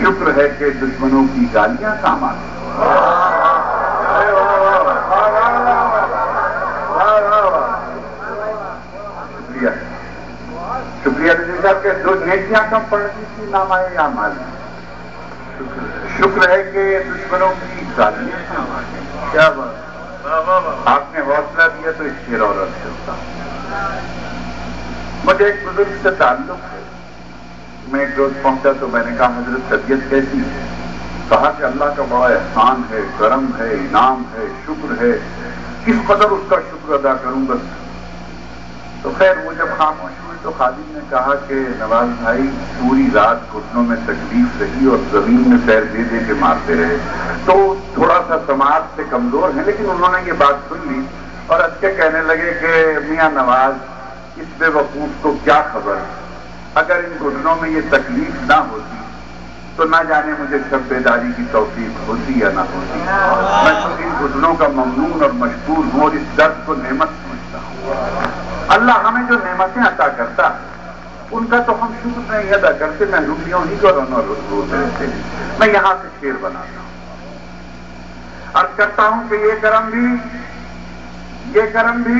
شکر ہے کہ دشمنوں کی گالیاں کام آ گئی. شکریہ شکریہ نظیر صاحب کہ دو نیکیاں کم پڑتی تھی نام آئے یا مال. شکر ہے کہ دشمنوں کی گالیاں کام آ گئی. کیا بات. آپ نے حوصلہ دیا تو اس کی عورت سے ہوتا. مجھے ایک بزرگ سے تعلق ہے. میں ایک روز پہنچا تو میں نے کہا حضرت طبیعت کیسی ہے؟ کہا کہ اللہ کا بڑا احسان ہے، کرم ہے، انعام ہے، شکر ہے، کس قدر اس کا شکر ادا کروں بس. تو خیر وہ جب خاموش ہوئی تو خادم نے کہا کہ نواز بھائی پوری رات گھٹنوں میں تکلیف رہی اور زمین میں پیر دے دے کے مارتے رہے، تو تھوڑا سا سماعت سے کمزور ہیں. لیکن انہوں نے یہ بات سن لی اور اچھ کے کہنے لگے کہ میاں نواز اس بے وقوف کو کیا خبر، اگر ان گھٹنوں میں یہ تکلیف نہ ہوتی تو نہ جانے مجھے شب بیداری کی توفیق ہوتی یا نہ ہوتی. میں تو ان گھٹنوں کا ممنون اور مشکور ہوں اور اس درد کو نعمت سمجھتا ہوں. اللہ ہمیں جو نعمتیں عطا کرتا ان کا تو ہم شکر نہیں ادا کرتے، محرومیوں ہی کو روتے رہتے ہیں. میں یہاں سے شعر بناتا ہوں، عرض کرتا ہوں کہ یہ کرم بھی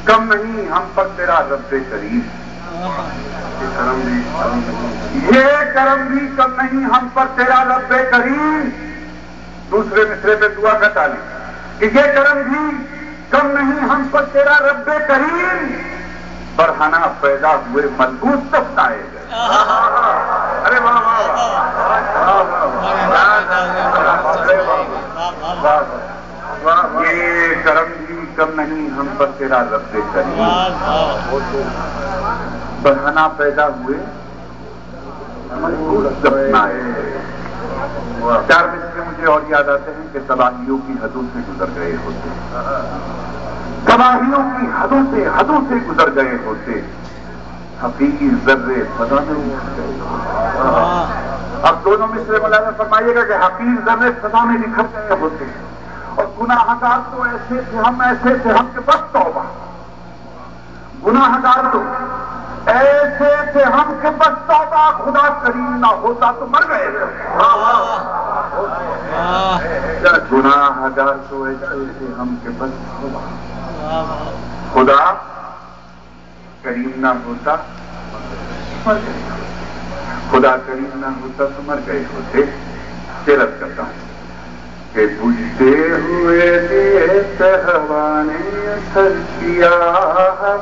کم نہیں ہم پر تیرا رب کریم. یہ کرم بھی کم نہیں ہم پر تیرا رب کریم. دوسرے مصرے پہ دعا کا تعلیم کہ یہ کرم بھی کم نہیں ہم پر تیرا رب کریم. برہنہ پیدا ہوئے ملبوس تب آئے گئے. ارے واہ واہ. یہ کرم بھی کم نہیں ہم پر تیرا رب کریم. برہنہ پیدا ہوئے ملبوس تب آئے گئے. چار مصرے مجھے اور یاد آتے ہیں کہ تباہیوں کی حدوں سے گزر گئے ہوتے، تباہیوں کی حدوں سے گزر گئے ہوتے، حقیقی ذرے فضا میں اٹھ گئے ہوتے. اب دونوں مصرے مولانا فرمائیے گا کہ حقیقی ذرے فضا میں نکھر گئے ہوتے اور گناہ گار تو ایسے تھے ہم کہ بس توبہ. گناہ گار تو ایسے تھے ہم کہ بس توبہ، خدا کریم نہ ہوتا تو مر گئے. گناہ گار تو ایسے تھے ہم کہ بس توبہ، خدا کریم نہ ہوتا مر گئے. خدا کریم نہ ہوتا تو مر گئے ہوتے. شعر کرتا ہوں کہ بجھتے ہوئے دیے ہوا نے اثر کیا.